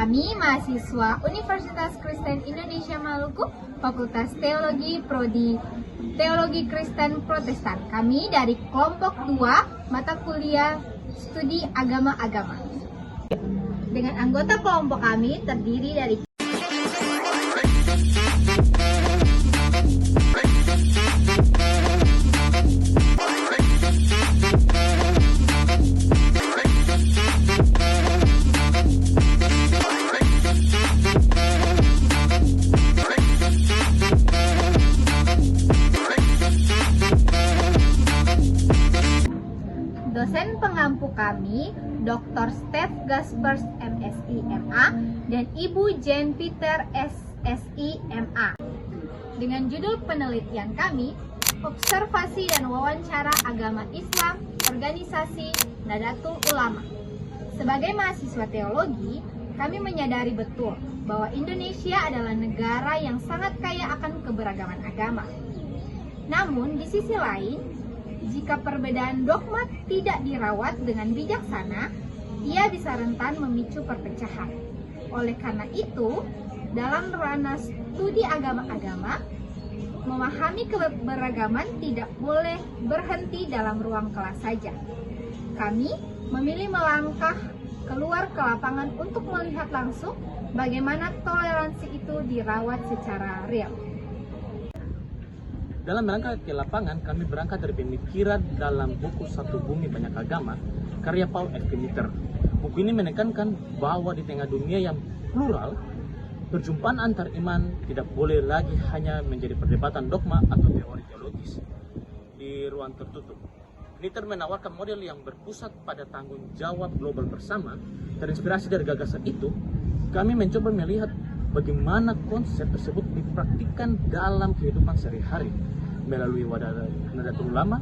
Kami mahasiswa Universitas Kristen Indonesia Maluku, Fakultas Teologi Prodi Teologi Kristen Protestan. Kami dari kelompok 2 mata kuliah Studi Agama-Agama. Dengan anggota kelompok kami terdiri dari dosen pengampu kami, Dr. Steph Gaspers MSI MA dan Ibu Jane Peter SSI MA. Dengan judul penelitian kami, Observasi dan Wawancara Agama Islam, Organisasi Nahdlatul Ulama. Sebagai mahasiswa teologi, kami menyadari betul bahwa Indonesia adalah negara yang sangat kaya akan keberagaman agama. Namun, di sisi lain, jika perbedaan dogma tidak dirawat dengan bijaksana, ia bisa rentan memicu perpecahan. Oleh karena itu, dalam ranah studi agama-agama, memahami keberagaman tidak boleh berhenti dalam ruang kelas saja. Kami memilih melangkah keluar ke lapangan untuk melihat langsung bagaimana toleransi itu dirawat secara real. Dalam berangkat ke lapangan, kami berangkat dari pemikiran dalam buku Satu Bumi Banyak Agama, karya Paul F. Knitter. Buku ini menekankan bahwa di tengah dunia yang plural, perjumpaan antar iman tidak boleh lagi hanya menjadi perdebatan dogma atau teori teologis di ruang tertutup. Knitter menawarkan model yang berpusat pada tanggung jawab global bersama. Terinspirasi dari gagasan itu, kami mencoba melihat bagaimana konsep tersebut dipraktikkan dalam kehidupan sehari-hari melalui wadah Nahdlatul Ulama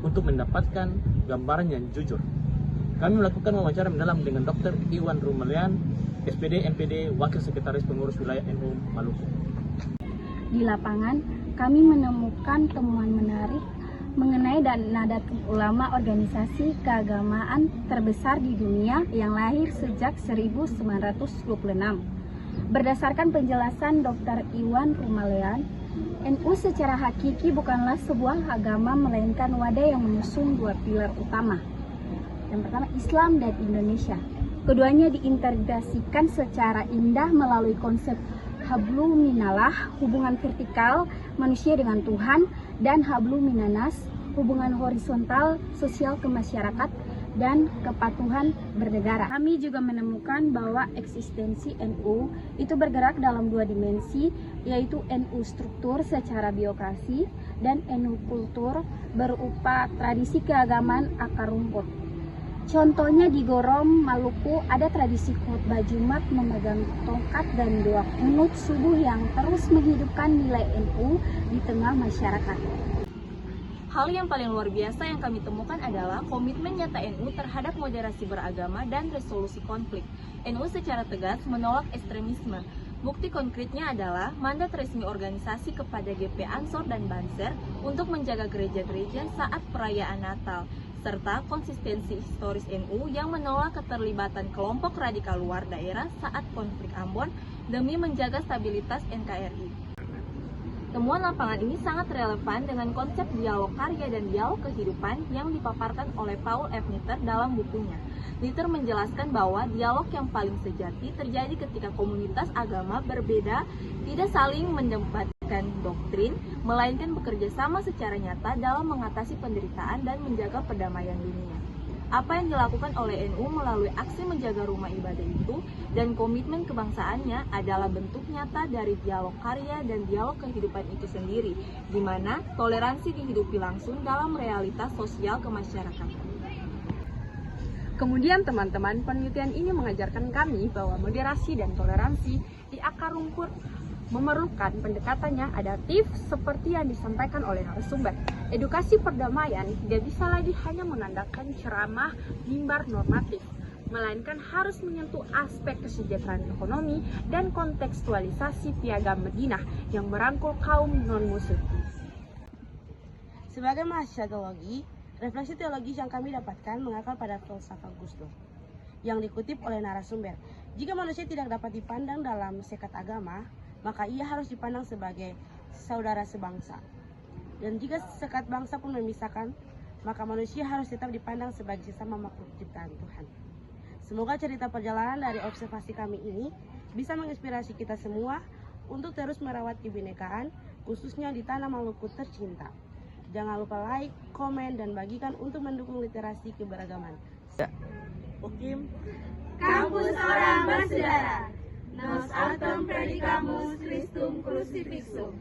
untuk mendapatkan gambaran yang jujur. Kami melakukan wawancara mendalam dengan Dr. Iwan Rumelian, SPD NPD Wakil Sekretaris Pengurus Wilayah NU Maluku. Di lapangan, kami menemukan temuan menarik mengenai Nahdlatul Ulama, organisasi keagamaan terbesar di dunia yang lahir sejak 1926. Berdasarkan penjelasan Dr. Iwan Rumelian, NU secara hakiki bukanlah sebuah agama melainkan wadah yang mengusung dua pilar utama. Yang pertama, Islam dan Indonesia. Keduanya diintegrasikan secara indah melalui konsep hablu minallah, hubungan vertikal manusia dengan Tuhan, dan hablu minanas, hubungan horizontal sosial ke masyarakat dan kepatuhan bernegara. Kami juga menemukan bahwa eksistensi NU itu bergerak dalam dua dimensi, yaitu NU struktur secara biokrasi dan NU kultur berupa tradisi keagamaan akar rumput. Contohnya di Gorom, Maluku, ada tradisi khotbah Jumat memegang tongkat dan doa kunut subuh yang terus menghidupkan nilai NU di tengah masyarakat. Hal yang paling luar biasa yang kami temukan adalah komitmen nyata NU terhadap moderasi beragama dan resolusi konflik. NU secara tegas menolak ekstremisme. Bukti konkretnya adalah mandat resmi organisasi kepada GP Ansor dan Banser untuk menjaga gereja-gereja saat perayaan Natal, serta konsistensi historis NU yang menolak keterlibatan kelompok radikal luar daerah saat konflik Ambon demi menjaga stabilitas NKRI. Temuan lapangan ini sangat relevan dengan konsep dialog karya dan dialog kehidupan yang dipaparkan oleh Paul F. Knitter dalam bukunya. Knitter menjelaskan bahwa dialog yang paling sejati terjadi ketika komunitas agama berbeda tidak saling mendebatkan doktrin, melainkan bekerja sama secara nyata dalam mengatasi penderitaan dan menjaga perdamaian dunia. Apa yang dilakukan oleh NU melalui aksi menjaga rumah ibadah itu dan komitmen kebangsaannya adalah bentuk nyata dari dialog karya dan dialog kehidupan itu sendiri, di mana toleransi dihidupi langsung dalam realitas sosial kemasyarakatan. Kemudian teman-teman, penelitian ini mengajarkan kami bahwa moderasi dan toleransi di akar rumput memerlukan pendekatan yang adaptif seperti yang disampaikan oleh narasumber. Edukasi perdamaian tidak bisa lagi hanya mengandalkan ceramah mimbar normatif, melainkan harus menyentuh aspek kesejahteraan ekonomi dan kontekstualisasi piagam Madinah yang merangkul kaum non-muslim. Sebagai mahasiswa teologi, refleksi teologis yang kami dapatkan mengakar pada filsafat Gus Dur yang dikutip oleh narasumber. Jika manusia tidak dapat dipandang dalam sekat agama, maka ia harus dipandang sebagai saudara sebangsa. Dan jika sekat bangsa pun memisahkan, maka manusia harus tetap dipandang sebagai sesama makhluk ciptaan Tuhan. Semoga cerita perjalanan dari observasi kami ini bisa menginspirasi kita semua untuk terus merawat kebinekaan, khususnya di tanah Maluku tercinta. Jangan lupa like, komen, dan bagikan untuk mendukung literasi keberagaman. Oke. Kampus Orang Bersaudara. Nos autem predicamus Christum crucifixum.